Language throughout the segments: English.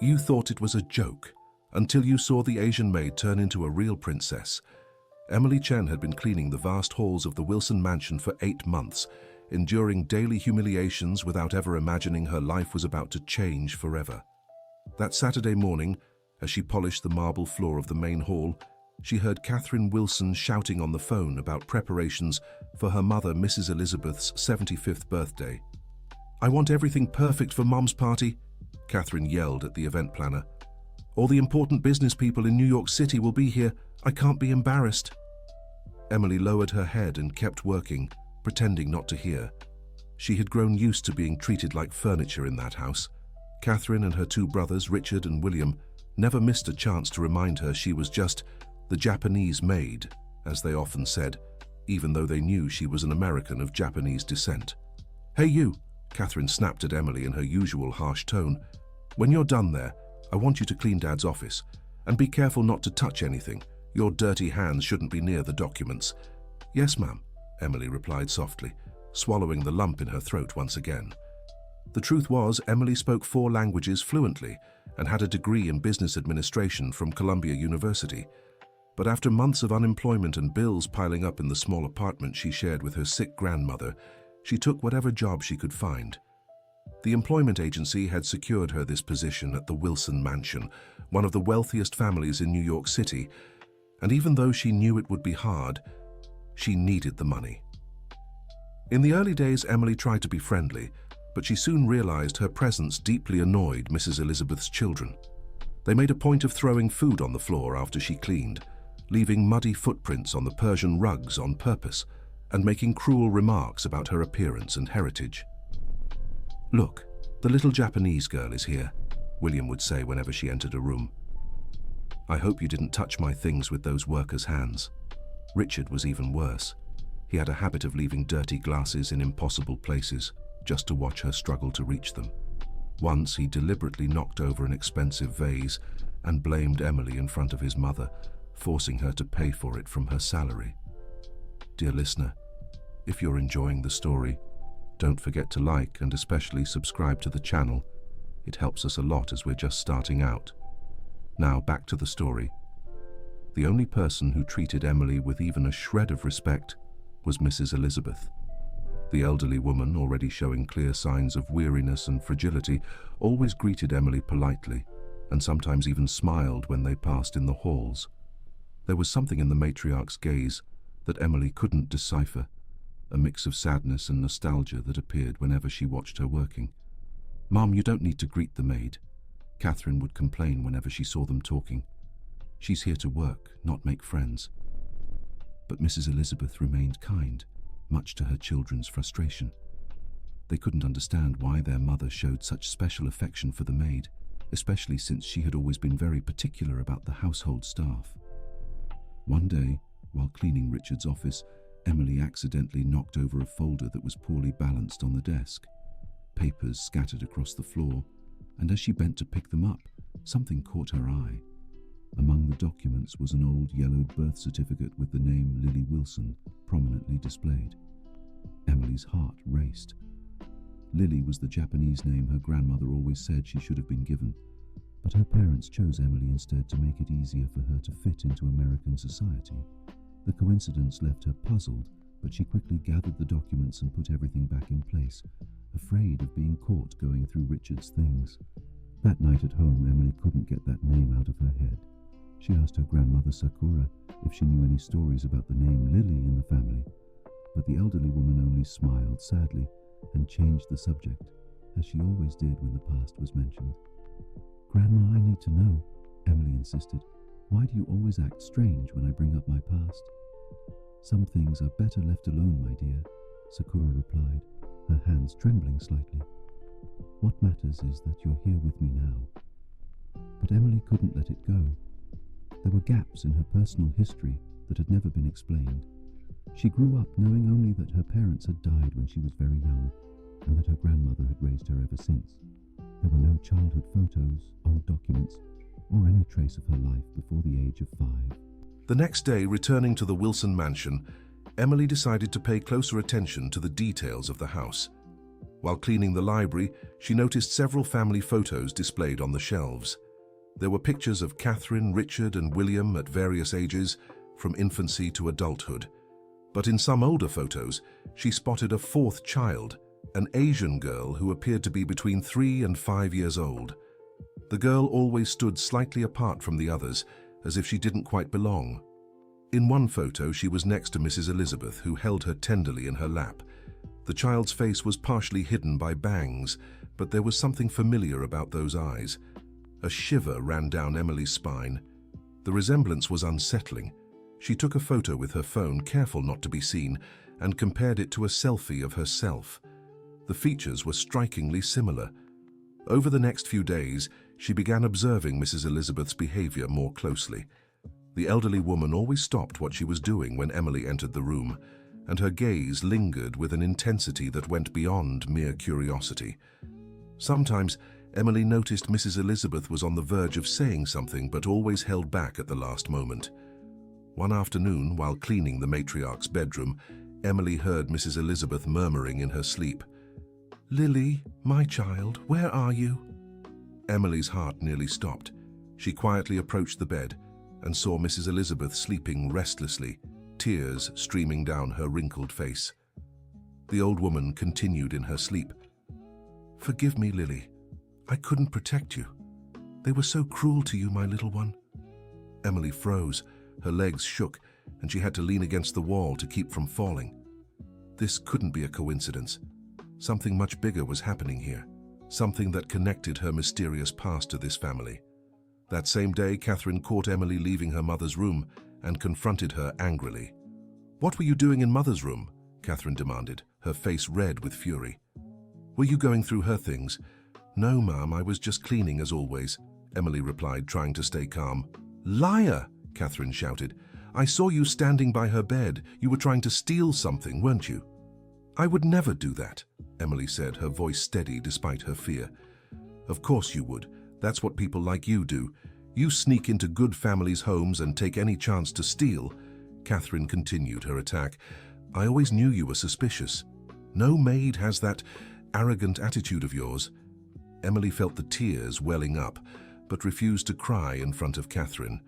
You thought it was a joke until you saw the Asian maid turn into a real princess. Emily Chen had been cleaning the vast halls of the Wilson mansion for 8 months, enduring daily humiliations without ever imagining her life was about to change forever. That Saturday morning, as she polished the marble floor of the main hall, she heard Catherine Wilson shouting on the phone about preparations for her mother, Mrs. Elizabeth's 75th birthday. "I want everything perfect for Mom's party," Catherine yelled at the event planner. "All the important business people in New York City will be here. I can't be embarrassed." Emily lowered her head and kept working, pretending not to hear. She had grown used to being treated like furniture in that house. Catherine and her 2 brothers, Richard and William, never missed a chance to remind her she was just the Japanese maid, as they often said, even though they knew she was an American of Japanese descent. "Hey you," Catherine snapped at Emily in her usual harsh tone. "When you're done there, I want you to clean Dad's office. And be careful not to touch anything. Your dirty hands shouldn't be near the documents." "Yes, ma'am," Emily replied softly, swallowing the lump in her throat once again. The truth was, Emily spoke 4 languages fluently and had a degree in business administration from Columbia University. But after months of unemployment and bills piling up in the small apartment she shared with her sick grandmother, she took whatever job she could find. The employment agency had secured her this position at the Wilson Mansion, one of the wealthiest families in New York City, and even though she knew it would be hard, she needed the money. In the early days, Emily tried to be friendly, but she soon realized her presence deeply annoyed Mrs. Elizabeth's children. They made a point of throwing food on the floor after she cleaned, leaving muddy footprints on the Persian rugs on purpose, and making cruel remarks about her appearance and heritage. "Look, the little Japanese girl is here," William would say whenever she entered a room. "I hope you didn't touch my things with those workers' hands." Richard was even worse. He had a habit of leaving dirty glasses in impossible places, just to watch her struggle to reach them. Once he deliberately knocked over an expensive vase and blamed Emily in front of his mother, forcing her to pay for it from her salary. Dear listener, if you're enjoying the story, don't forget to like and especially subscribe to the channel. It helps us a lot as we're just starting out. Now back to the story. The only person who treated Emily with even a shred of respect was Mrs. Elizabeth. The elderly woman, already showing clear signs of weariness and fragility, always greeted Emily politely and sometimes even smiled when they passed in the halls. There was something in the matriarch's gaze that Emily couldn't decipher, a mix of sadness and nostalgia that appeared whenever she watched her working. "Mom, you don't need to greet the maid," Catherine would complain whenever she saw them talking. "She's here to work, not make friends." But Mrs. Elizabeth remained kind, much to her children's frustration. They couldn't understand why their mother showed such special affection for the maid, especially since she had always been very particular about the household staff. One day, while cleaning Richard's office, Emily accidentally knocked over a folder that was poorly balanced on the desk. Papers scattered across the floor, and as she bent to pick them up, something caught her eye. Among the documents was an old yellowed birth certificate with the name Lily Wilson prominently displayed. Emily's heart raced. Lily was the Japanese name her grandmother always said she should have been given, but her parents chose Emily instead to make it easier for her to fit into American society. The coincidence left her puzzled, but she quickly gathered the documents and put everything back in place, afraid of being caught going through Richard's things. That night at home, Emily couldn't get that name out of her head. She asked her grandmother Sakura if she knew any stories about the name Lily in the family, but the elderly woman only smiled sadly and changed the subject, as she always did when the past was mentioned. "Grandma, I need to know," Emily insisted. "Why do you always act strange when I bring up my past?" "Some things are better left alone, my dear," Sakura replied, her hands trembling slightly. "What matters is that you're here with me now." But Emily couldn't let it go. There were gaps in her personal history that had never been explained. She grew up knowing only that her parents had died when she was very young, and that her grandmother had raised her ever since. There were no childhood photos, old documents, or any trace of her life before the age of 5. The next day, returning to the Wilson mansion, Emily decided to pay closer attention to the details of the house. While cleaning the library, she noticed several family photos displayed on the shelves. There were pictures of Catherine, Richard, and William at various ages, from infancy to adulthood. But in some older photos, she spotted a fourth child, an Asian girl who appeared to be between 3 and 5 years old. The girl always stood slightly apart from the others, as if she didn't quite belong. In one photo, she was next to Mrs. Elizabeth, who held her tenderly in her lap. The child's face was partially hidden by bangs, but there was something familiar about those eyes. A shiver ran down Emily's spine. The resemblance was unsettling. She took a photo with her phone, careful not to be seen, and compared it to a selfie of herself. The features were strikingly similar. Over the next few days, she began observing Mrs. Elizabeth's behavior more closely. The elderly woman always stopped what she was doing when Emily entered the room, and her gaze lingered with an intensity that went beyond mere curiosity. Sometimes, Emily noticed Mrs. Elizabeth was on the verge of saying something but always held back at the last moment. One afternoon, while cleaning the matriarch's bedroom, Emily heard Mrs. Elizabeth murmuring in her sleep, "Lily, my child, where are you?" Emily's heart nearly stopped. She quietly approached the bed and saw Mrs. Elizabeth sleeping restlessly, tears streaming down her wrinkled face. The old woman continued in her sleep, "Forgive me, Lily. I couldn't protect you. They were so cruel to you, my little one." Emily froze, her legs shook, and she had to lean against the wall to keep from falling. This couldn't be a coincidence. Something much bigger was happening here, something that connected her mysterious past to this family. That same day, Catherine caught Emily leaving her mother's room and confronted her angrily. "What were you doing in Mother's room?" Catherine demanded, her face red with fury. "Were you going through her things?" "No, Ma'am, I was just cleaning as always," Emily replied, trying to stay calm. "Liar!" Catherine shouted. "I saw you standing by her bed. You were trying to steal something, weren't you?" "I would never do that," Emily said, her voice steady despite her fear. "Of course you would. That's what people like you do. You sneak into good families' homes and take any chance to steal." Catherine continued her attack. "I always knew you were suspicious. No maid has that arrogant attitude of yours." Emily felt the tears welling up, but refused to cry in front of Catherine.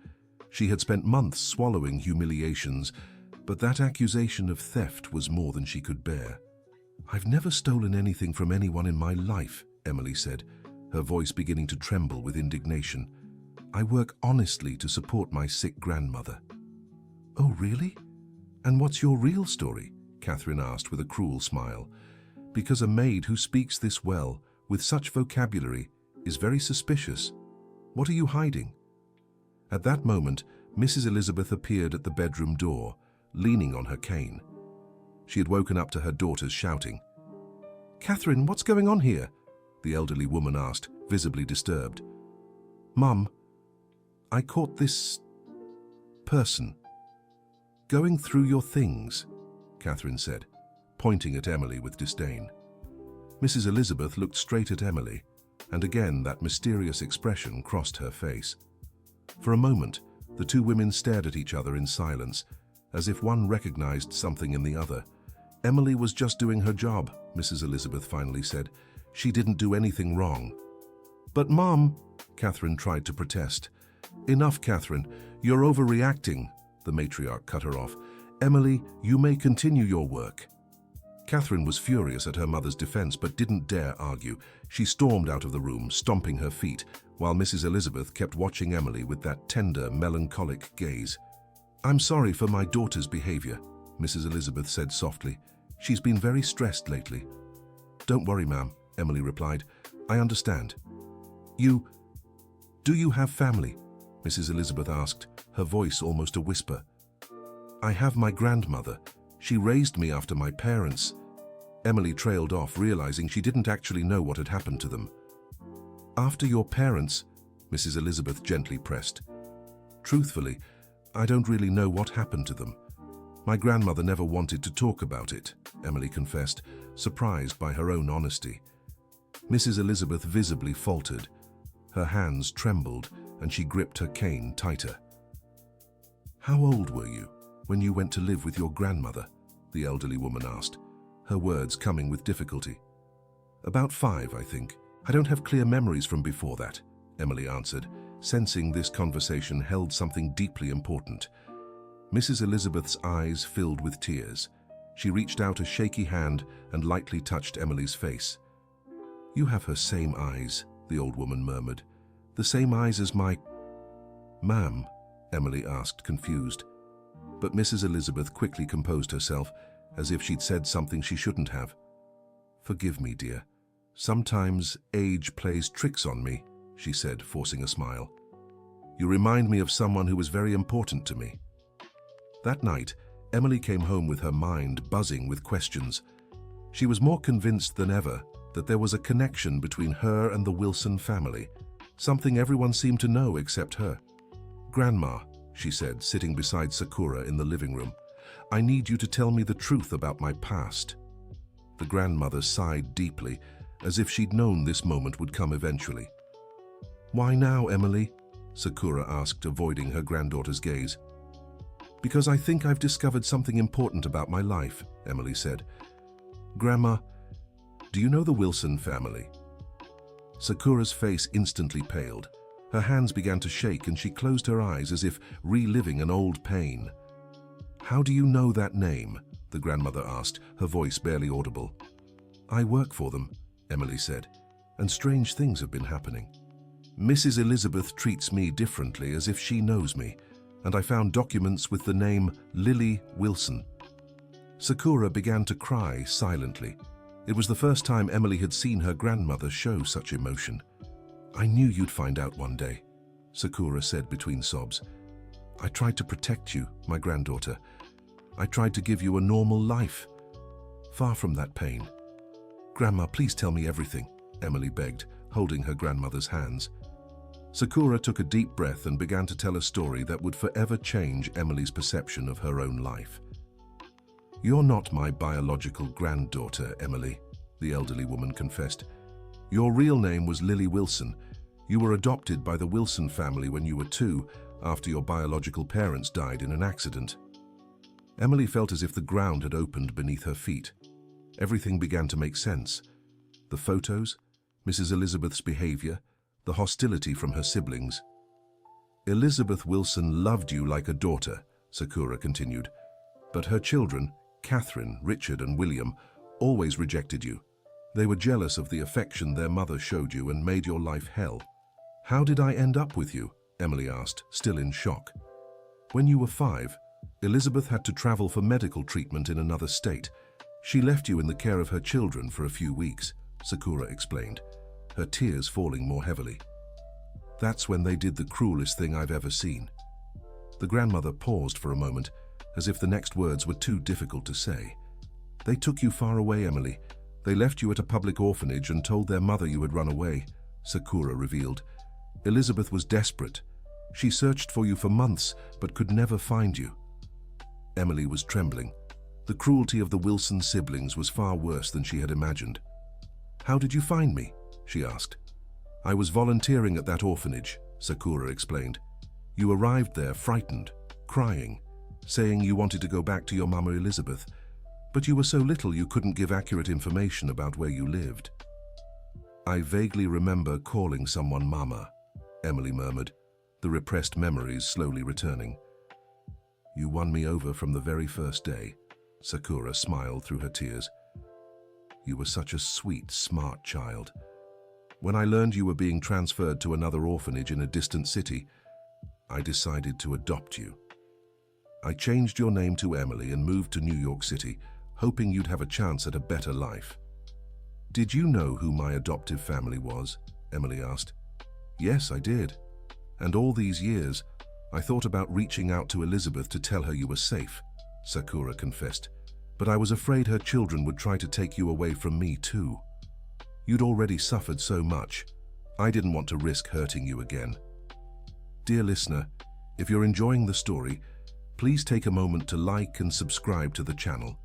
She had spent months swallowing humiliations, but that accusation of theft was more than she could bear. "I've never stolen anything from anyone in my life," Emily said, her voice beginning to tremble with indignation. "I work honestly to support my sick grandmother." "Oh, really? And what's your real story?" Catherine asked with a cruel smile. "Because a maid who speaks this well, with such vocabulary, is very suspicious. What are you hiding?" At that moment, Mrs. Elizabeth appeared at the bedroom door, leaning on her cane. She had woken up to her daughters shouting. "Catherine, what's going on here?" the elderly woman asked, visibly disturbed. "Mum, I caught this person going through your things," Catherine said, pointing at Emily with disdain. Mrs. Elizabeth looked straight at Emily, and again that mysterious expression crossed her face. For a moment, the two women stared at each other in silence, as if one recognized something in the other. "Emily was just doing her job," Mrs. Elizabeth finally said. "She didn't do anything wrong." "But Mom," Catherine tried to protest. "Enough, Catherine. You're overreacting," the matriarch cut her off. "Emily, you may continue your work." Catherine was furious at her mother's defense but didn't dare argue. She stormed out of the room, stomping her feet, while Mrs. Elizabeth kept watching Emily with that tender, melancholic gaze. "I'm sorry for my daughter's behavior," Mrs. Elizabeth said softly. "She's been very stressed lately." "Don't worry, ma'am," Emily replied. "I understand." Do you have family?" Mrs. Elizabeth asked, her voice almost a whisper. "I have my grandmother. She raised me after my parents." Emily trailed off, realizing she didn't actually know what had happened to them. "After your parents?" Mrs. Elizabeth gently pressed. "Truthfully, I don't really know what happened to them. My grandmother never wanted to talk about it," Emily confessed, surprised by her own honesty. Mrs. Elizabeth visibly faltered. Her hands trembled, and she gripped her cane tighter. "How old were you when you went to live with your grandmother?" the elderly woman asked, her words coming with difficulty. About 5, I think. I don't have clear memories from before that, Emily answered, sensing this conversation held something deeply important. Mrs. Elizabeth's eyes filled with tears. She reached out a shaky hand and lightly touched Emily's face. "You have her same eyes," the old woman murmured. "The same eyes as my—" "Ma'am?" Emily asked, confused. But Mrs. Elizabeth quickly composed herself, as if she'd said something she shouldn't have. "Forgive me, dear. Sometimes age plays tricks on me," she said, forcing a smile. "You remind me of someone who was very important to me." That night, Emily came home with her mind buzzing with questions. She was more convinced than ever that there was a connection between her and the Wilson family, something everyone seemed to know except her. "Grandma," she said, sitting beside Sakura in the living room, "I need you to tell me the truth about my past." The grandmother sighed deeply, as if she'd known this moment would come eventually. "Why now, Emily?" Sakura asked, avoiding her granddaughter's gaze. "Because I think I've discovered something important about my life," Emily said. "Grandma, do you know the Wilson family?" Sakura's face instantly paled. Her hands began to shake and she closed her eyes as if reliving an old pain. "How do you know that name?" the grandmother asked, her voice barely audible. "I work for them," Emily said, "and strange things have been happening. Mrs. Elizabeth treats me differently, as if she knows me, and I found documents with the name Lily Wilson." Sakura began to cry silently. It was the first time Emily had seen her grandmother show such emotion. "I knew you'd find out one day," Sakura said between sobs. "I tried to protect you, my granddaughter. I tried to give you a normal life, far from that pain." "Grandma, please tell me everything," Emily begged, holding her grandmother's hands. Sakura took a deep breath and began to tell a story that would forever change Emily's perception of her own life. "You're not my biological granddaughter, Emily," the elderly woman confessed. "Your real name was Lily Wilson. You were adopted by the Wilson family when you were 2, after your biological parents died in an accident." Emily felt as if the ground had opened beneath her feet. Everything began to make sense. The photos, Mrs. Elizabeth's behavior, the hostility from her siblings. "Elizabeth Wilson loved you like a daughter," Sakura continued, "but her children, Catherine, Richard, and William, always rejected you. They were jealous of the affection their mother showed you and made your life hell." "How did I end up with you?" Emily asked, still in shock. "When you were 5, Elizabeth had to travel for medical treatment in another state. She left you in the care of her children for a few weeks," Sakura explained, her tears falling more heavily. "That's when they did the cruelest thing I've ever seen." The grandmother paused for a moment, as if the next words were too difficult to say. "They took you far away, Emily. They left you at a public orphanage and told their mother you had run away," Sakura revealed. "Elizabeth was desperate. She searched for you for months, but could never find you." Emily was trembling. The cruelty of the Wilson siblings was far worse than she had imagined. "How did you find me?" she asked. "I was volunteering at that orphanage," Sakura explained. "You arrived there frightened, crying, saying you wanted to go back to your Mama Elizabeth, but you were so little you couldn't give accurate information about where you lived." "I vaguely remember calling someone Mama," Emily murmured, the repressed memories slowly returning. "You won me over from the very first day," Sakura smiled through her tears. "You were such a sweet, smart child. When I learned you were being transferred to another orphanage in a distant city, I decided to adopt you. I changed your name to Emily and moved to New York City, hoping you'd have a chance at a better life." "Did you know who my adoptive family was?" Emily asked. "Yes, I did. And all these years, I thought about reaching out to Elizabeth to tell her you were safe," Sakura confessed. "But I was afraid her children would try to take you away from me too. You'd already suffered so much. I didn't want to risk hurting you again." Dear listener, if you're enjoying the story, please take a moment to like and subscribe to the channel.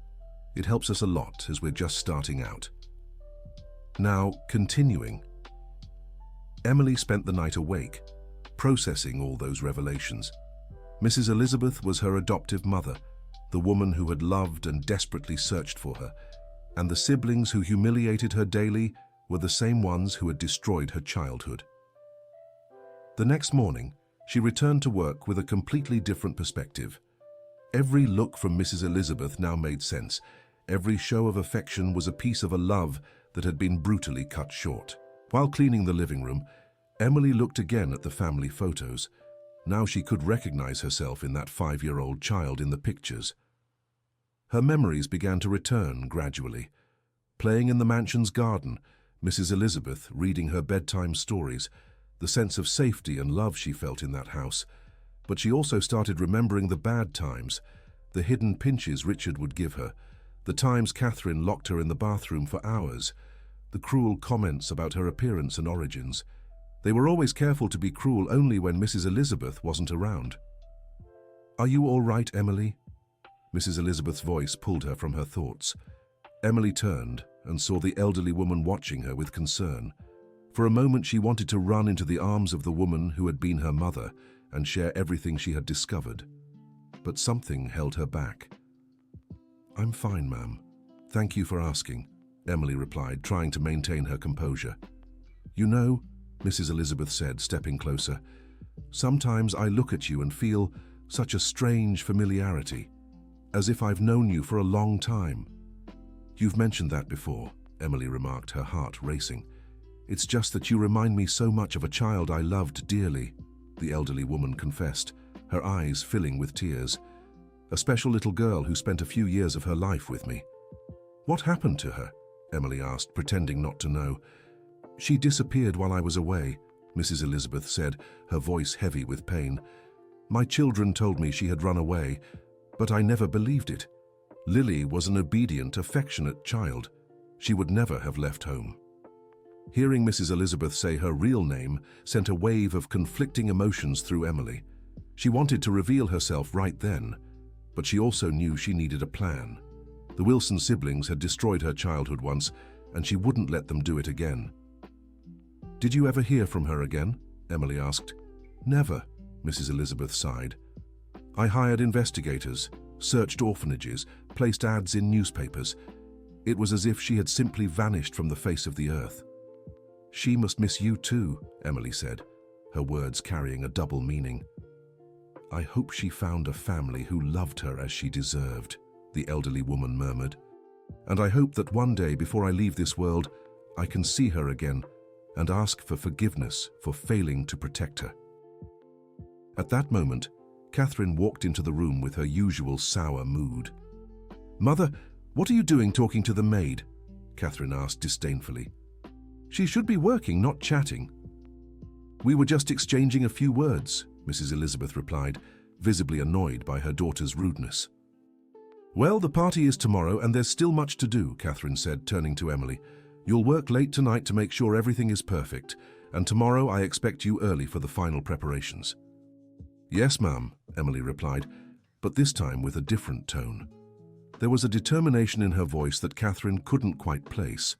It helps us a lot as we're just starting out. Now, continuing. Emily spent the night awake, processing all those revelations. Mrs. Elizabeth was her adoptive mother, the woman who had loved and desperately searched for her, and the siblings who humiliated her daily were the same ones who had destroyed her childhood. The next morning, she returned to work with a completely different perspective. Every look from Mrs. Elizabeth now made sense. Every show of affection was a piece of a love that had been brutally cut short. While cleaning the living room, Emily looked again at the family photos. Now she could recognize herself in that 5-year-old child in the pictures. Her memories began to return gradually. Playing in the mansion's garden, Mrs. Elizabeth reading her bedtime stories, the sense of safety and love she felt in that house. But she also started remembering the bad times, the hidden pinches Richard would give her, the times Catherine locked her in the bathroom for hours, the cruel comments about her appearance and origins. They were always careful to be cruel only when Mrs. Elizabeth wasn't around. "Are you all right, Emily?" Mrs. Elizabeth's voice pulled her from her thoughts. Emily turned and saw the elderly woman watching her with concern. For a moment she wanted to run into the arms of the woman who had been her mother and share everything she had discovered. But something held her back. "I'm fine, ma'am. Thank you for asking," Emily replied, trying to maintain her composure. "You know," Mrs. Elizabeth said, stepping closer, "sometimes I look at you and feel such a strange familiarity, as if I've known you for a long time." "You've mentioned that before," Emily remarked, her heart racing. "It's just that you remind me so much of a child I loved dearly," the elderly woman confessed, her eyes filling with tears. "A special little girl who spent a few years of her life with me." "What happened to her?" Emily asked, pretending not to know. "She disappeared while I was away," Mrs. Elizabeth said, her voice heavy with pain. "My children told me she had run away, but I never believed it. Lily was an obedient, affectionate child. She would never have left home." Hearing Mrs. Elizabeth say her real name sent a wave of conflicting emotions through Emily. She wanted to reveal herself right then, but she also knew she needed a plan. The Wilson siblings had destroyed her childhood once, and she wouldn't let them do it again. "Did you ever hear from her again?" Emily asked. "Never," Mrs. Elizabeth sighed. "I hired investigators, searched orphanages, placed ads in newspapers. It was as if she had simply vanished from the face of the earth." "She must miss you too," Emily said, her words carrying a double meaning. "I hope she found a family who loved her as she deserved," the elderly woman murmured. "And I hope that one day before I leave this world, I can see her again and ask for forgiveness for failing to protect her." At that moment, Catherine walked into the room with her usual sour mood. "Mother, what are you doing talking to the maid?" Catherine asked disdainfully. "She should be working, not chatting." "We were just exchanging a few words," Mrs. Elizabeth replied, visibly annoyed by her daughter's rudeness. "Well, the party is tomorrow and there's still much to do," Catherine said, turning to Emily. "You'll work late tonight to make sure everything is perfect, and tomorrow I expect you early for the final preparations." "Yes, ma'am," Emily replied, but this time with a different tone. There was a determination in her voice that Catherine couldn't quite place.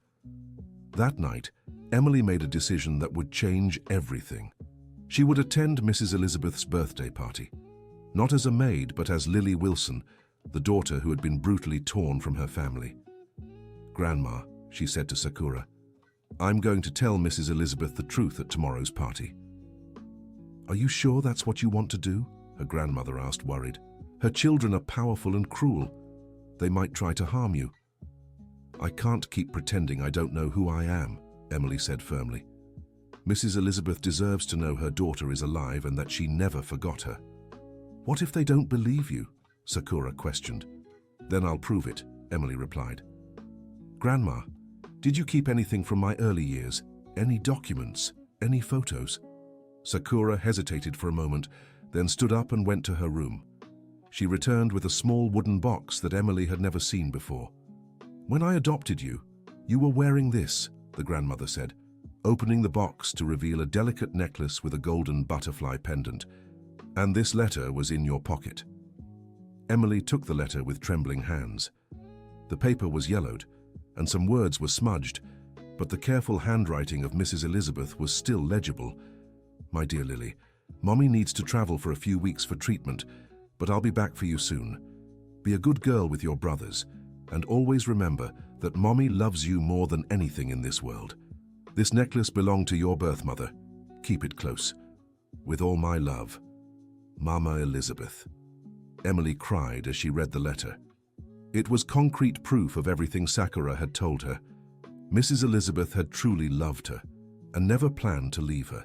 That night, Emily made a decision that would change everything. She would attend Mrs. Elizabeth's birthday party, not as a maid, but as Lily Wilson, the daughter who had been brutally torn from her family. "Grandma," she said to Sakura, "I'm going to tell Mrs. Elizabeth the truth at tomorrow's party." "Are you sure that's what you want to do?" her grandmother asked, worried. "Her children are powerful and cruel. They might try to harm you." "I can't keep pretending I don't know who I am," Emily said firmly. "Mrs. Elizabeth deserves to know her daughter is alive and that she never forgot her." "What if they don't believe you?" Sakura questioned. "Then I'll prove it," Emily replied. "Grandma, did you keep anything from my early years? Any documents? Any photos?" Sakura hesitated for a moment, then stood up and went to her room. She returned with a small wooden box that Emily had never seen before. "When I adopted you, you were wearing this," the grandmother said, opening the box to reveal a delicate necklace with a golden butterfly pendant. "And this letter was in your pocket." Emily took the letter with trembling hands. The paper was yellowed, and some words were smudged, but the careful handwriting of Mrs. Elizabeth was still legible. "My dear Lily, Mommy needs to travel for a few weeks for treatment, but I'll be back for you soon. Be a good girl with your brothers, and always remember that Mommy loves you more than anything in this world. This necklace belonged to your birth mother. Keep it close. With all my love, Mama Elizabeth. Emily cried as she read the letter. It was concrete proof of everything Sakura had told her. Mrs. Elizabeth had truly loved her and never planned to leave her.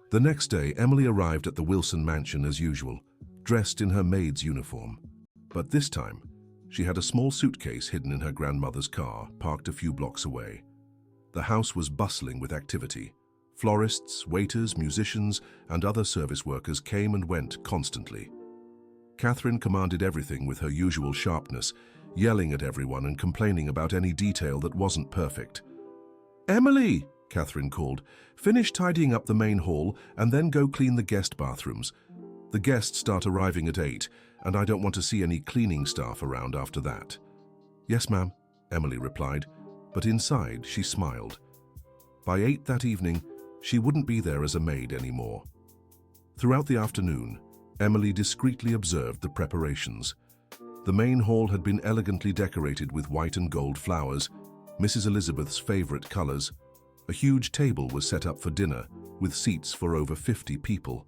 The next day, Emily arrived at the Wilson mansion as usual, dressed in her maid's uniform. But this time, she had a small suitcase hidden in her grandmother's car, parked a few blocks away. The house was bustling with activity. Florists, waiters, musicians, and other service workers came and went constantly. Catherine commanded everything with her usual sharpness, yelling at everyone and complaining about any detail that wasn't perfect. "Emily," Catherine called, "finish tidying up the main hall and then go clean the guest bathrooms. The guests start arriving at 8, and I don't want to see any cleaning staff around after that." "Yes, ma'am," Emily replied, but inside she smiled. By 8 that evening, she wouldn't be there as a maid anymore. Throughout the afternoon, Emily discreetly observed the preparations. The main hall had been elegantly decorated with white and gold flowers, Mrs. Elizabeth's favorite colors. A huge table was set up for dinner, with seats for over 50 people.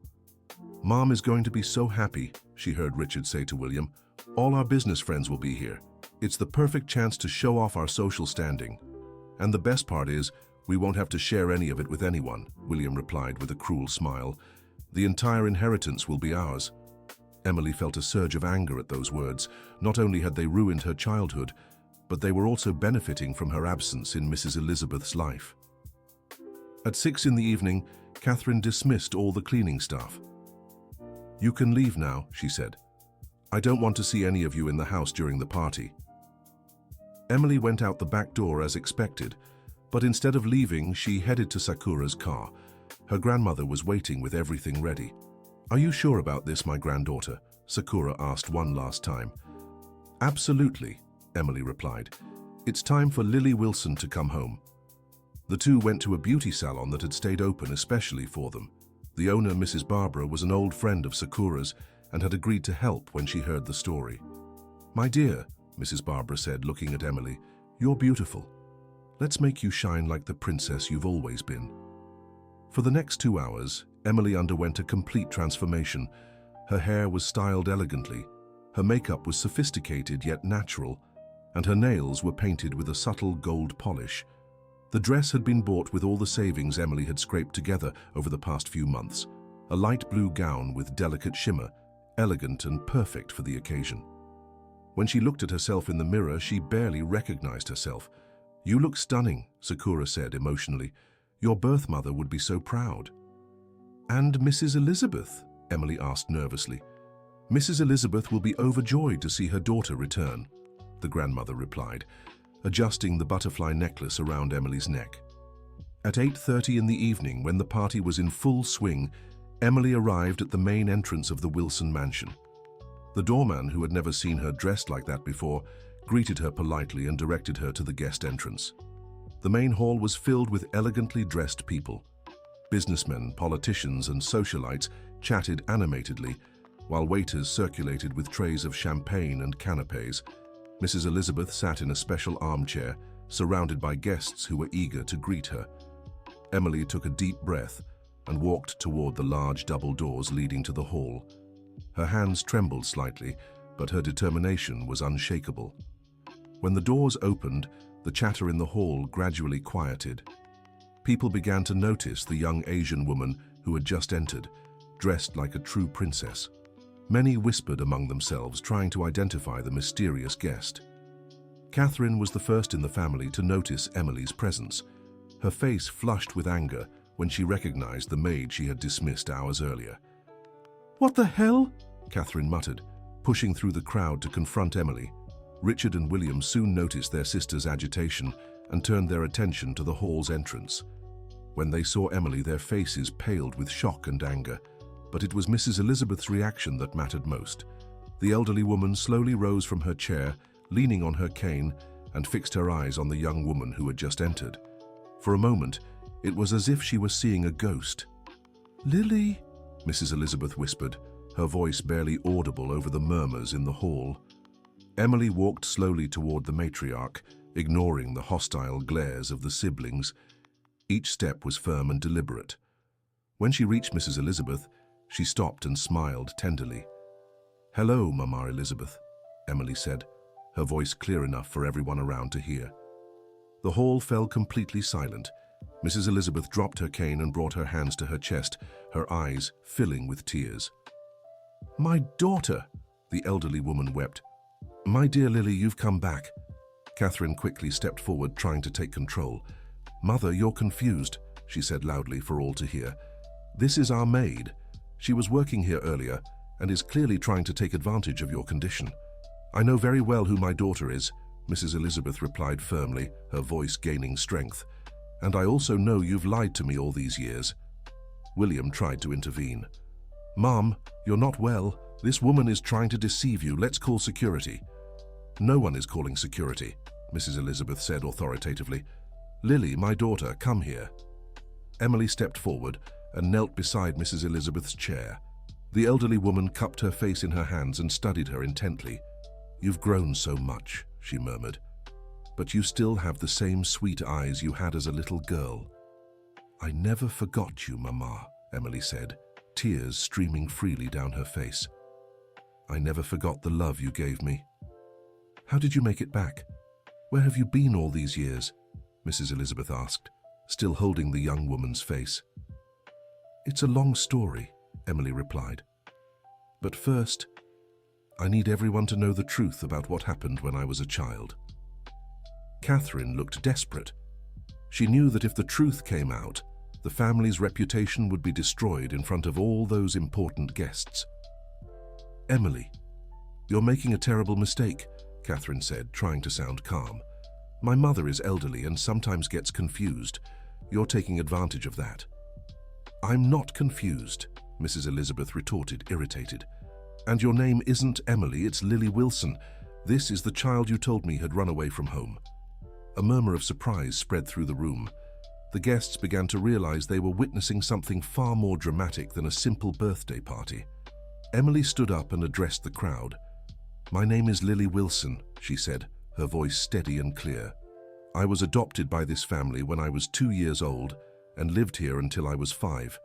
"Mom is going to be so happy," she heard Richard say to William. "All our business friends will be here. It's the perfect chance to show off our social standing. And the best part is, we won't have to share any of it with anyone," William replied with a cruel smile. "The entire inheritance will be ours." Emily felt a surge of anger at those words. Not only had they ruined her childhood, but they were also benefiting from her absence in Mrs. Elizabeth's life. At 6 in the evening, Catherine dismissed all the cleaning staff. "You can leave now," she said. "I don't want to see any of you in the house during the party." Emily went out the back door as expected, but instead of leaving, she headed to Sakura's car. Her grandmother was waiting with everything ready. "Are you sure about this, my granddaughter?" Sakura asked one last time. "Absolutely," Emily replied. "It's time for Lily Wilson to come home." The two went to a beauty salon that had stayed open especially for them. The owner, Mrs. Barbara, was an old friend of Sakura's and had agreed to help when she heard the story. "My dear," Mrs. Barbara said, looking at Emily, "you're beautiful. Let's make you shine like the princess you've always been." For the next 2 hours, Emily underwent a complete transformation. Her hair was styled elegantly, her makeup was sophisticated yet natural, and her nails were painted with a subtle gold polish. The dress had been bought with all the savings Emily had scraped together over the past few months. A light blue gown with delicate shimmer, elegant and perfect for the occasion. When she looked at herself in the mirror, she barely recognized herself. "You look stunning," Sakura said emotionally. "Your birth mother would be so proud." "And Mrs. Elizabeth?" Emily asked nervously. "Mrs. Elizabeth will be overjoyed to see her daughter return," the grandmother replied, adjusting the butterfly necklace around Emily's neck. At 8:30 in the evening, when the party was in full swing, Emily arrived at the main entrance of the Wilson mansion. The doorman, who had never seen her dressed like that before, greeted her politely and directed her to the guest entrance. The main hall was filled with elegantly dressed people. Businessmen, politicians, and socialites chatted animatedly, while waiters circulated with trays of champagne and canapes. Mrs. Elizabeth sat in a special armchair, surrounded by guests who were eager to greet her. Emily took a deep breath and walked toward the large double doors leading to the hall. Her hands trembled slightly, but her determination was unshakable. When the doors opened, the chatter in the hall gradually quieted. People began to notice the young Asian woman who had just entered, dressed like a true princess. Many whispered among themselves, trying to identify the mysterious guest. Catherine was the first in the family to notice Emily's presence. Her face flushed with anger when she recognized the maid she had dismissed hours earlier. "What the hell?" Catherine muttered, pushing through the crowd to confront Emily. Richard and William soon noticed their sister's agitation and turned their attention to the hall's entrance. When they saw Emily, their faces paled with shock and anger. But it was Mrs. Elizabeth's reaction that mattered most. The elderly woman slowly rose from her chair, leaning on her cane, and fixed her eyes on the young woman who had just entered. For a moment, it was as if she was seeing a ghost. "Lily," Mrs. Elizabeth whispered, her voice barely audible over the murmurs in the hall. Emily walked slowly toward the matriarch, ignoring the hostile glares of the siblings. Each step was firm and deliberate. When she reached Mrs. Elizabeth, she stopped and smiled tenderly. "Hello, Mama Elizabeth," Emily said, her voice clear enough for everyone around to hear. The hall fell completely silent. Mrs. Elizabeth dropped her cane and brought her hands to her chest, her eyes filling with tears. "My daughter," the elderly woman wept. "My dear Lily, you've come back." Catherine quickly stepped forward, trying to take control. "Mother, you're confused," she said loudly for all to hear. "This is our maid. She was working here earlier and is clearly trying to take advantage of your condition." "I know very well who my daughter is," Mrs. Elizabeth replied firmly, her voice gaining strength. "And I also know you've lied to me all these years." William tried to intervene. "Mom, you're not well. This woman is trying to deceive you. Let's call security." "No one is calling security," Mrs. Elizabeth said authoritatively. "Lily, my daughter, come here." Emily stepped forward and knelt beside Mrs. Elizabeth's chair. The elderly woman cupped her face in her hands and studied her intently. "You've grown so much," she murmured, "but you still have the same sweet eyes you had as a little girl." "I never forgot you, Mama," Emily said, tears streaming freely down her face. "I never forgot the love you gave me." "How did you make it back? Where have you been all these years?" Mrs. Elizabeth asked, still holding the young woman's face. "It's a long story," Emily replied. "But first, I need everyone to know the truth about what happened when I was a child." Catherine looked desperate. She knew that if the truth came out, the family's reputation would be destroyed in front of all those important guests. "Emily, you're making a terrible mistake," Catherine said, trying to sound calm. "My mother is elderly and sometimes gets confused. You're taking advantage of that." "I'm not confused," Mrs. Elizabeth retorted, irritated. "And your name isn't Emily, it's Lily Wilson. This is the child you told me had run away from home." A murmur of surprise spread through the room. The guests began to realize they were witnessing something far more dramatic than a simple birthday party. Emily stood up and addressed the crowd. "My name is Lily Wilson," she said, her voice steady and clear. "I was adopted by this family when I was 2 years old and lived here until I was 5.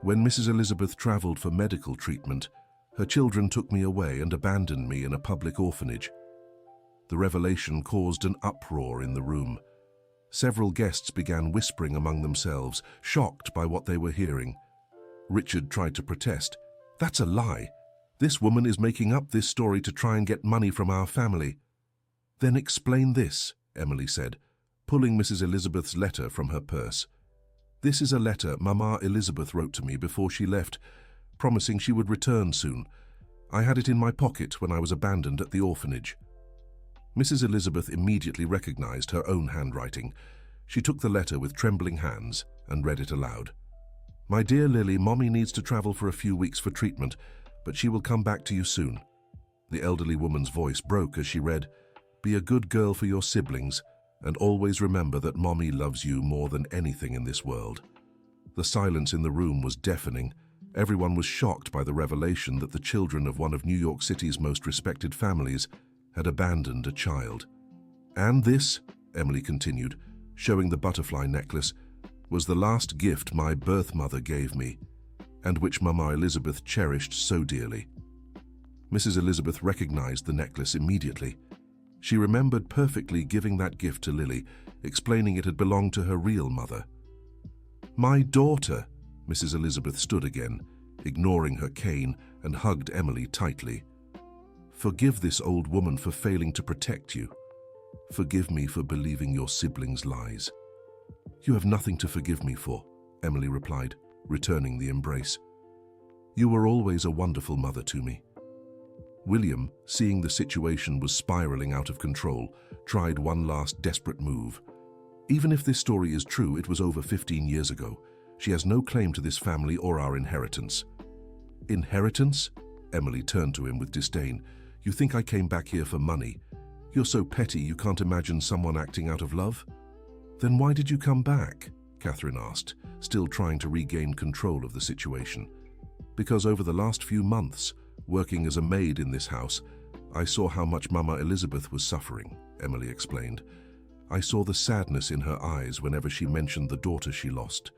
When Mrs. Elizabeth traveled for medical treatment, her children took me away and abandoned me in a public orphanage." The revelation caused an uproar in the room. Several guests began whispering among themselves, shocked by what they were hearing. Richard tried to protest. "That's a lie. This woman is making up this story to try and get money from our family." "Then explain this," Emily said, pulling Mrs. Elizabeth's letter from her purse. "This is a letter Mama Elizabeth wrote to me before she left, promising she would return soon. I had it in my pocket when I was abandoned at the orphanage." Mrs. Elizabeth immediately recognized her own handwriting. She took the letter with trembling hands and read it aloud. "My dear Lily, Mommy needs to travel for a few weeks for treatment, but she will come back to you soon." The elderly woman's voice broke as she read, "Be a good girl for your siblings, and always remember that Mommy loves you more than anything in this world." The silence in the room was deafening. Everyone was shocked by the revelation that the children of one of New York City's most respected families had abandoned a child. "And this," Emily continued, showing the butterfly necklace, "was the last gift my birth mother gave me, and which Mama Elizabeth cherished so dearly." Mrs. Elizabeth recognized the necklace immediately. She remembered perfectly giving that gift to Lily, explaining it had belonged to her real mother. "My daughter!" Mrs. Elizabeth stood again, ignoring her cane, and hugged Emily tightly. "Forgive this old woman for failing to protect you. Forgive me for believing your siblings' lies." "You have nothing to forgive me for," Emily replied, returning the embrace. "You were always a wonderful mother to me." William, seeing the situation was spiraling out of control, tried one last desperate move. "Even if this story is true, it was over 15 years ago. She has no claim to this family or our inheritance." "Inheritance?" Emily turned to him with disdain. "You think I came back here for money? You're so petty you can't imagine someone acting out of love?" "Then why did you come back?" Catherine asked, still trying to regain control of the situation. "Because over the last few months, working as a maid in this house, I saw how much Mama Elizabeth was suffering," Emily explained. I saw the sadness in her eyes whenever she mentioned the daughter she lost,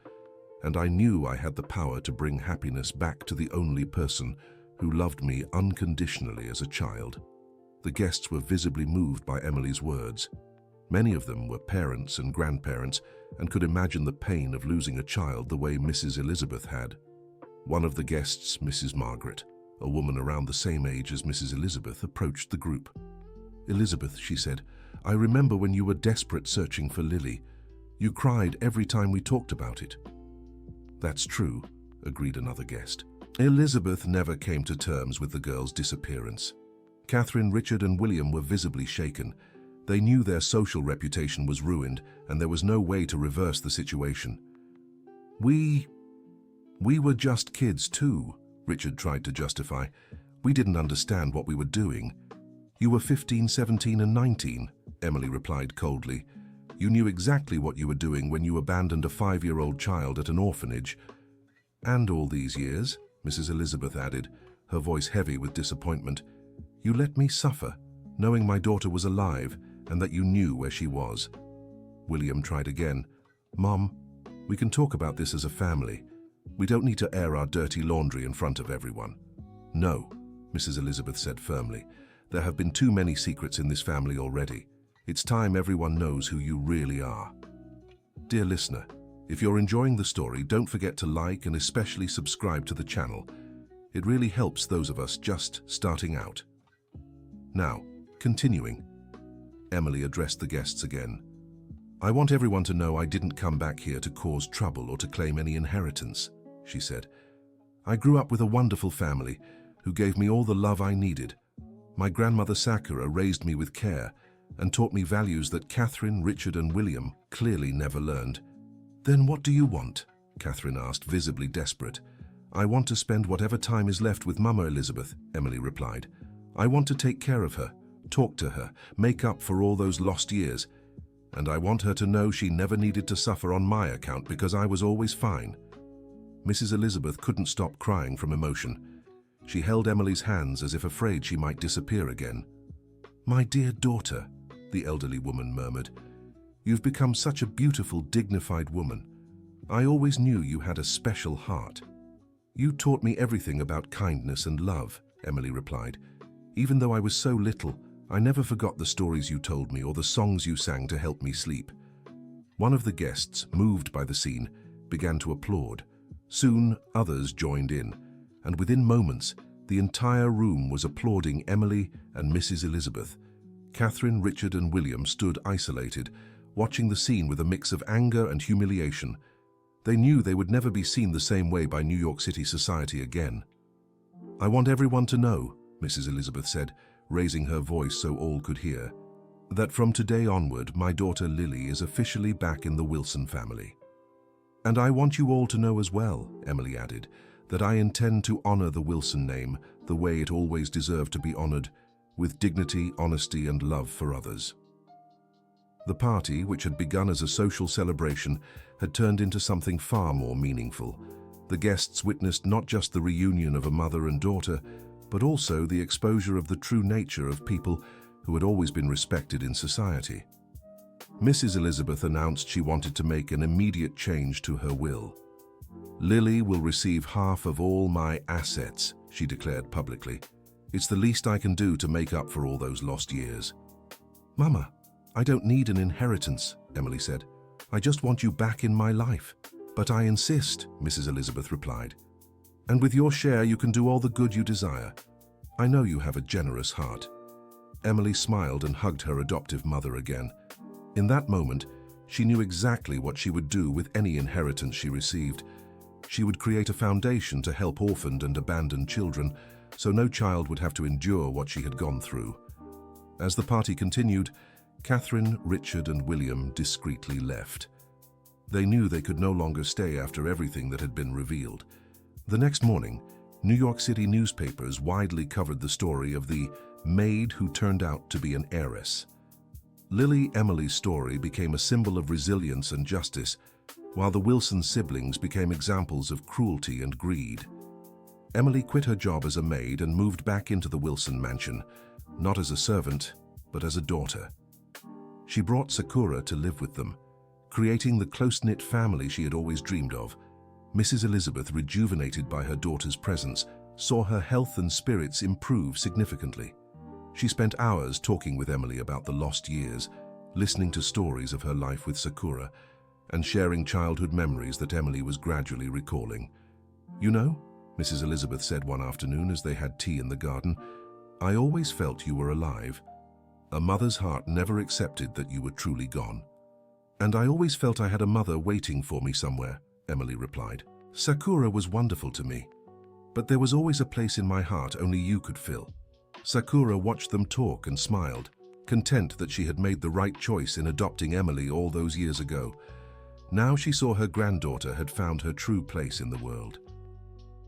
and I knew I had the power to bring happiness back to the only person who loved me unconditionally as a child. The guests were visibly moved by Emily's words. Many of them were parents and grandparents and could imagine the pain of losing a child the way Mrs. Elizabeth had. One of the guests, Mrs. Margaret, a woman around the same age as Mrs. Elizabeth, approached the group. "Elizabeth," she said, "I remember when you were desperate searching for Lily. You cried every time we talked about it." "That's true," agreed another guest. Elizabeth never came to terms with the girl's disappearance. Catherine, Richard, and William were visibly shaken. They knew their social reputation was ruined, and there was no way to reverse the situation. We were just kids too," Richard tried to justify. "We didn't understand what we were doing." "You were 15, 17, and 19, Emily replied coldly. "You knew exactly what you were doing when you abandoned a 5-year-old child at an orphanage." "And all these years," Mrs. Elizabeth added, her voice heavy with disappointment, "you let me suffer, knowing my daughter was alive and that you knew where she was." William tried again. "Mom, we can talk about this as a family. We don't need to air our dirty laundry in front of everyone." "No," Mrs. Elizabeth said firmly. "There have been too many secrets in this family already. It's time everyone knows who you really are." Dear listener, if you're enjoying the story, don't forget to like and especially subscribe to the channel. It really helps those of us just starting out. Now, continuing. Emily addressed the guests again. "I want everyone to know I didn't come back here to cause trouble or to claim any inheritance," she said. "I grew up with a wonderful family who gave me all the love I needed. My grandmother Sakura raised me with care and taught me values that Catherine, Richard, and William clearly never learned." "Then what do you want?" Catherine asked, visibly desperate. "I want to spend whatever time is left with Mama Elizabeth," Emily replied. "I want to take care of her, talk to her, make up for all those lost years. And I want her to know she never needed to suffer on my account because I was always fine." Mrs. Elizabeth couldn't stop crying from emotion. She held Emily's hands as if afraid she might disappear again. "My dear daughter," the elderly woman murmured, "you've become such a beautiful, dignified woman. I always knew you had a special heart." "You taught me everything about kindness and love," Emily replied. "Even though I was so little, I never forgot the stories you told me or the songs you sang to help me sleep." One of the guests, moved by the scene, began to applaud. Soon, others joined in, and within moments, the entire room was applauding Emily and Mrs. Elizabeth. Catherine, Richard, and William stood isolated, watching the scene with a mix of anger and humiliation. They knew they would never be seen the same way by New York City society again. "I want everyone to know," Mrs. Elizabeth said, raising her voice so all could hear, "that from today onward, my daughter Lily is officially back in the Wilson family. And I want you all to know as well," Emily added, "that I intend to honor the Wilson name the way it always deserved to be honored, with dignity, honesty, and love for others." The party, which had begun as a social celebration, had turned into something far more meaningful. The guests witnessed not just the reunion of a mother and daughter, but also the exposure of the true nature of people who had always been respected in society. Mrs. Elizabeth announced she wanted to make an immediate change to her will. "Lily will receive half of all my assets," she declared publicly. "It's the least I can do to make up for all those lost years." "Mama, I don't need an inheritance," Emily said. "I just want you back in my life." "But I insist," Mrs. Elizabeth replied. "And with your share, you can do all the good you desire. I know you have a generous heart." Emily smiled and hugged her adoptive mother again. In that moment, she knew exactly what she would do with any inheritance she received. She would create a foundation to help orphaned and abandoned children, so no child would have to endure what she had gone through. As the party continued, Catherine, Richard, and William discreetly left. They knew they could no longer stay after everything that had been revealed. The next morning, New York City newspapers widely covered the story of the maid who turned out to be an heiress. Lily Emily's story became a symbol of resilience and justice, while the Wilson siblings became examples of cruelty and greed. Emily quit her job as a maid and moved back into the Wilson mansion, not as a servant, but as a daughter. She brought Sakura to live with them, creating the close-knit family she had always dreamed of. Mrs. Elizabeth, rejuvenated by her daughter's presence, saw her health and spirits improve significantly. She spent hours talking with Emily about the lost years, listening to stories of her life with Sakura, and sharing childhood memories that Emily was gradually recalling. "You know," Mrs. Elizabeth said one afternoon as they had tea in the garden, "I always felt you were alive. A mother's heart never accepted that you were truly gone." "And I always felt I had a mother waiting for me somewhere," Emily replied. "Sakura was wonderful to me, but there was always a place in my heart only you could fill." Sakura watched them talk and smiled, content that she had made the right choice in adopting Emily all those years ago. Now she saw her granddaughter had found her true place in the world.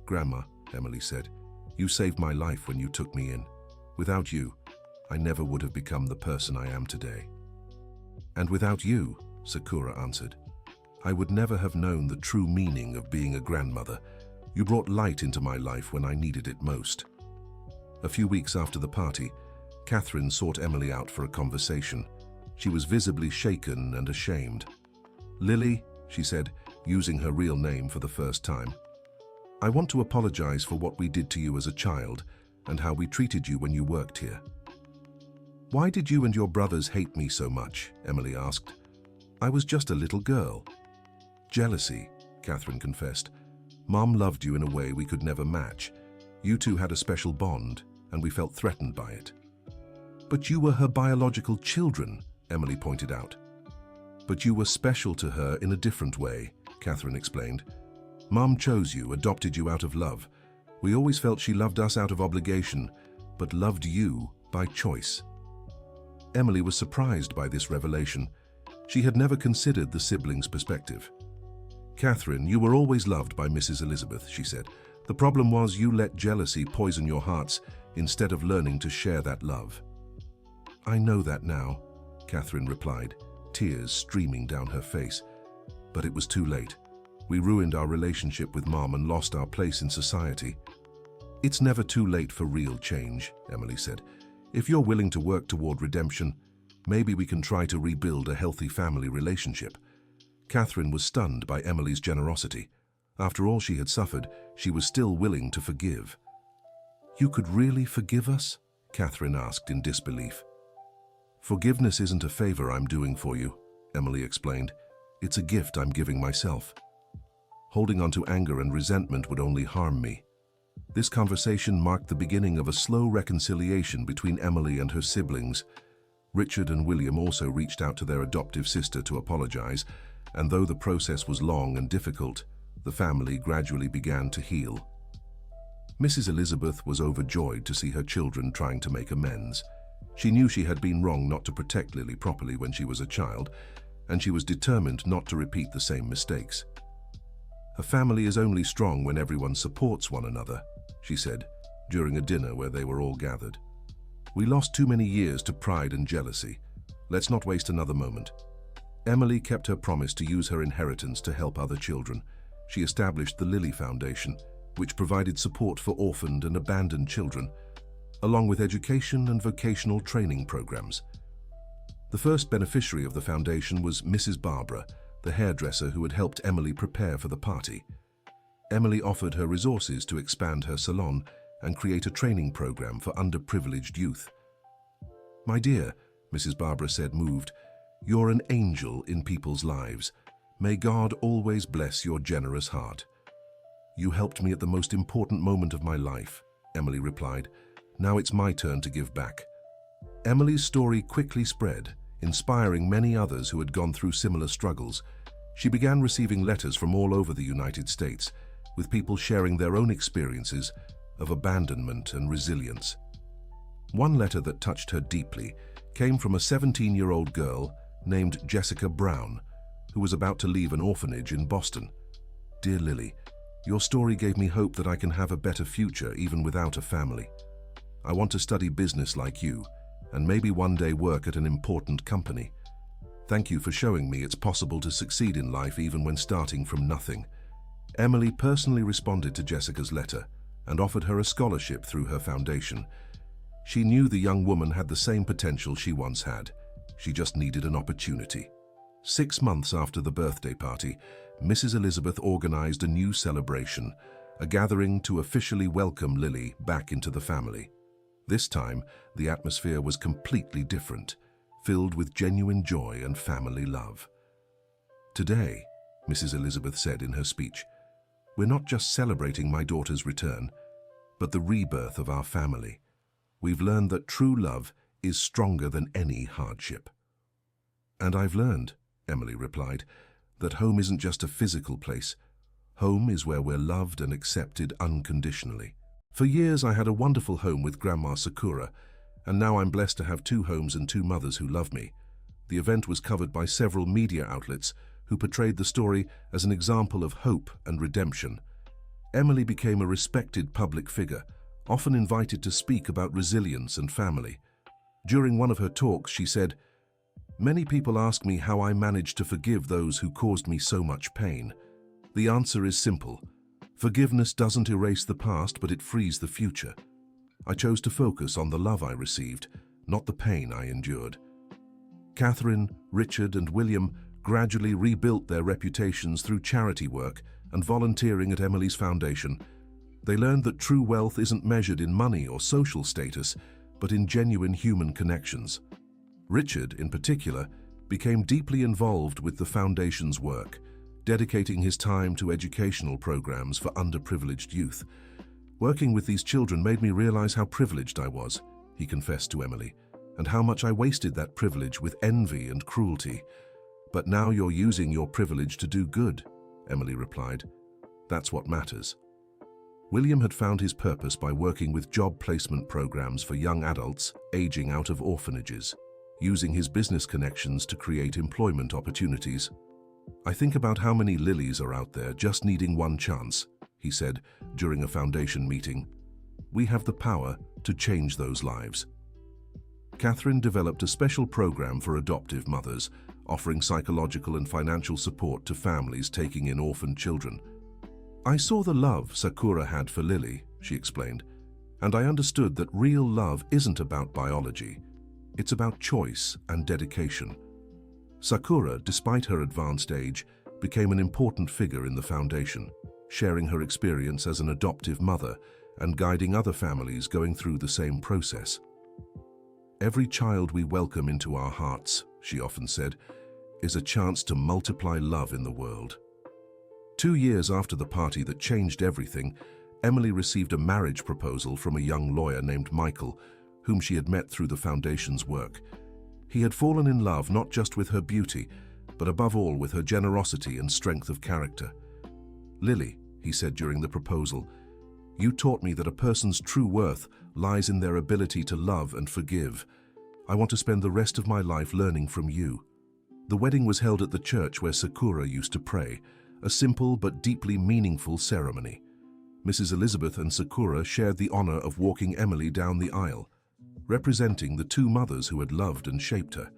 "Grandma," Emily said, "you saved my life when you took me in. Without you, I never would have become the person I am today." "And without you," Sakura answered, "I would never have known the true meaning of being a grandmother. You brought light into my life when I needed it most." A few weeks after the party, Catherine sought Emily out for a conversation. She was visibly shaken and ashamed. "Lily," she said, using her real name for the first time, "I want to apologize for what we did to you as a child and how we treated you when you worked here." "Why did you and your brothers hate me so much?" Emily asked. "I was just a little girl." "Jealousy," Catherine confessed. "Mom loved you in a way we could never match. You two had a special bond, and we felt threatened by it." "But you were her biological children," Emily pointed out. "But you were special to her in a different way," Catherine explained. "Mom chose you, adopted you out of love. We always felt she loved us out of obligation, but loved you by choice." Emily was surprised by this revelation. She had never considered the siblings' perspective. "Catherine, you were always loved by Mrs. Elizabeth," she said. "The problem was you let jealousy poison your hearts instead of learning to share that love." "I know that now," Catherine replied, tears streaming down her face. "But it was too late. We ruined our relationship with Mom and lost our place in society." "It's never too late for real change," Emily said. "If you're willing to work toward redemption, maybe we can try to rebuild a healthy family relationship." Catherine was stunned by Emily's generosity. After all she had suffered, she was still willing to forgive. "You could really forgive us?" Catherine asked in disbelief. "Forgiveness isn't a favor I'm doing for you," Emily explained. "It's a gift I'm giving myself. Holding on to anger and resentment would only harm me." This conversation marked the beginning of a slow reconciliation between Emily and her siblings. Richard and William also reached out to their adoptive sister to apologize, and though the process was long and difficult, the family gradually began to heal. Mrs. Elizabeth was overjoyed to see her children trying to make amends. She knew she had been wrong not to protect Lily properly when she was a child, and she was determined not to repeat the same mistakes. "A family is only strong when everyone supports one another," she said, during a dinner where they were all gathered. "We lost too many years to pride and jealousy. Let's not waste another moment." Emily kept her promise to use her inheritance to help other children. She established the Lily Foundation, which provided support for orphaned and abandoned children, along with education and vocational training programs. The first beneficiary of the foundation was Mrs. Barbara, the hairdresser who had helped Emily prepare for the party. Emily offered her resources to expand her salon and create a training program for underprivileged youth. "My dear," Mrs. Barbara said, moved, "you're an angel in people's lives. May God always bless your generous heart." "You helped me at the most important moment of my life," Emily replied. "Now it's my turn to give back." Emily's story quickly spread, inspiring many others who had gone through similar struggles. She began receiving letters from all over the United States, with people sharing their own experiences of abandonment and resilience. One letter that touched her deeply came from a 17-year-old girl named Jessica Brown, who was about to leave an orphanage in Boston. "Dear Lily, your story gave me hope that I can have a better future even without a family. I want to study business like you, and maybe one day work at an important company. Thank you for showing me it's possible to succeed in life even when starting from nothing." Emily personally responded to Jessica's letter and offered her a scholarship through her foundation. She knew the young woman had the same potential she once had. She just needed an opportunity. 6 months after the birthday party, Mrs. Elizabeth organized a new celebration, a gathering to officially welcome Lily back into the family. This time, the atmosphere was completely different, filled with genuine joy and family love. "Today," Mrs. Elizabeth said in her speech, "we're not just celebrating my daughter's return, but the rebirth of our family. We've learned that true love is stronger than any hardship." "And I've learned," Emily replied, "that home isn't just a physical place. Home is where we're loved and accepted unconditionally. For years I had a wonderful home with Grandma Sakura, and now I'm blessed to have 2 homes and 2 mothers who love me." The event was covered by several media outlets who portrayed the story as an example of hope and redemption. Emily became a respected public figure, often invited to speak about resilience and family. During one of her talks, she said, "Many people ask me how I managed to forgive those who caused me so much pain. The answer is simple. Forgiveness doesn't erase the past, but it frees the future. I chose to focus on the love I received, not the pain I endured." Catherine, Richard, and William gradually rebuilt their reputations through charity work and volunteering at Emily's foundation. They learned that true wealth isn't measured in money or social status, but in genuine human connections. Richard, in particular, became deeply involved with the foundation's work, dedicating his time to educational programs for underprivileged youth. "Working with these children made me realize how privileged I was," he confessed to Emily, "and how much I wasted that privilege with envy and cruelty." "But now you're using your privilege to do good," Emily replied. "That's what matters." William had found his purpose by working with job placement programs for young adults aging out of orphanages, using his business connections to create employment opportunities. "I think about how many Lilies are out there just needing one chance," he said during a foundation meeting. "We have the power to change those lives." Catherine developed a special program for adoptive mothers, offering psychological and financial support to families taking in orphaned children. "I saw the love Sakura had for Lily," she explained, "and I understood that real love isn't about biology. It's about choice and dedication." Sakura, despite her advanced age, became an important figure in the foundation, sharing her experience as an adoptive mother and guiding other families going through the same process. "Every child we welcome into our hearts," she often said, "is a chance to multiply love in the world." 2 years after the party that changed everything, Emily received a marriage proposal from a young lawyer named Michael, whom she had met through the foundation's work. He had fallen in love not just with her beauty, but above all with her generosity and strength of character. "Lily," he said during the proposal, "you taught me that a person's true worth lies in their ability to love and forgive. I want to spend the rest of my life learning from you." The wedding was held at the church where Sakura used to pray, a simple but deeply meaningful ceremony. Mrs. Elizabeth and Sakura shared the honor of walking Emily down the aisle, representing the 2 mothers who had loved and shaped her.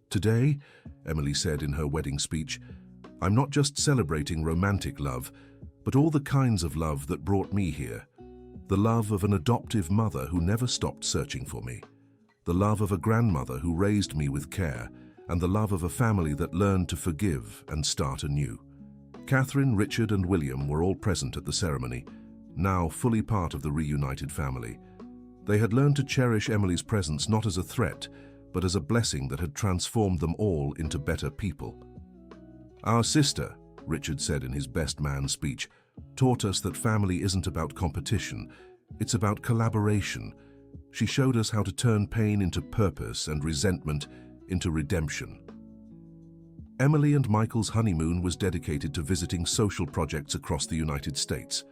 "Today," Emily said in her wedding speech, "I'm not just celebrating romantic love, but all the kinds of love that brought me here. The love of an adoptive mother who never stopped searching for me, the love of a grandmother who raised me with care, and the love of a family that learned to forgive and start anew." Catherine, Richard, and William were all present at the ceremony, now fully part of the reunited family. They had learned to cherish Emily's presence not as a threat, but as a blessing that had transformed them all into better people. "Our sister," Richard said in his best man speech, "taught us that family isn't about competition, it's about collaboration. She showed us how to turn pain into purpose and resentment into redemption." Emily and Michael's honeymoon was dedicated to visiting social projects across the United States,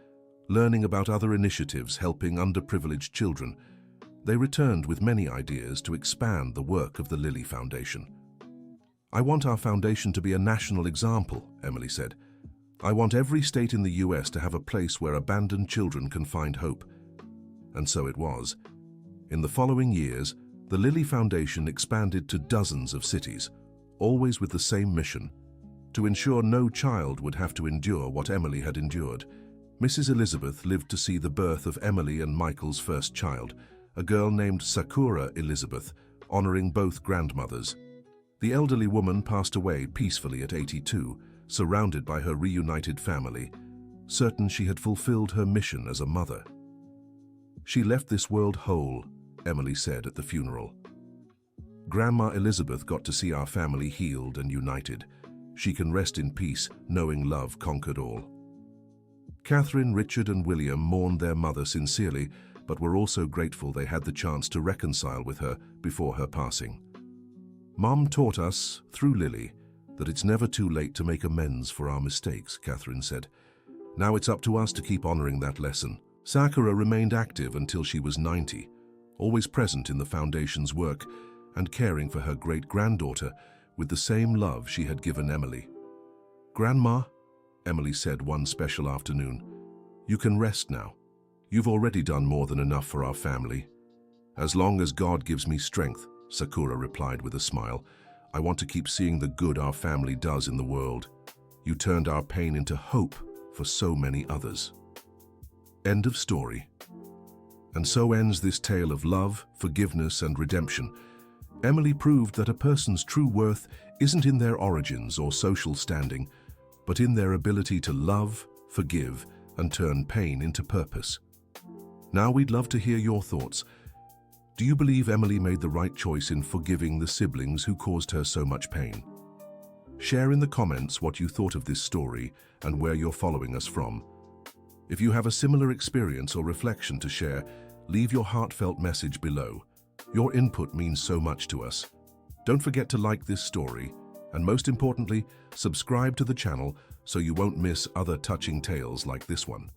learning about other initiatives helping underprivileged children. They returned with many ideas to expand the work of the Lily Foundation. "I want our foundation to be a national example," Emily said. "I want every state in the US to have a place where abandoned children can find hope." And so it was. In the following years, the Lily Foundation expanded to dozens of cities, always with the same mission: to ensure no child would have to endure what Emily had endured. Mrs. Elizabeth lived to see the birth of Emily and Michael's first child, a girl named Sakura Elizabeth, honoring both grandmothers. The elderly woman passed away peacefully at 82, surrounded by her reunited family, certain she had fulfilled her mission as a mother. "She left this world whole," Emily said at the funeral. "Grandma Elizabeth got to see our family healed and united. She can rest in peace, knowing love conquered all." Catherine, Richard and William mourned their mother sincerely, but were also grateful they had the chance to reconcile with her before her passing. "Mom taught us, through Lily, that it's never too late to make amends for our mistakes," Catherine said. "Now it's up to us to keep honoring that lesson." Sakura remained active until she was 90, always present in the Foundation's work and caring for her great-granddaughter with the same love she had given Emily. "Grandma," Emily said one special afternoon, "you can rest now. You've already done more than enough for our family." "As long as God gives me strength," Sakura replied with a smile, "I want to keep seeing the good our family does in the world. You turned our pain into hope for so many others." End of story. And so ends this tale of love, forgiveness, and redemption. Emily proved that a person's true worth isn't in their origins or social standing, but in their ability to love, forgive, and turn pain into purpose. Now we'd love to hear your thoughts. Do you believe Emily made the right choice in forgiving the siblings who caused her so much pain? Share in the comments what you thought of this story and where you're following us from. If you have a similar experience or reflection to share, leave your heartfelt message below. Your input means so much to us. Don't forget to like this story, and most importantly, subscribe to the channel so you won't miss other touching tales like this one.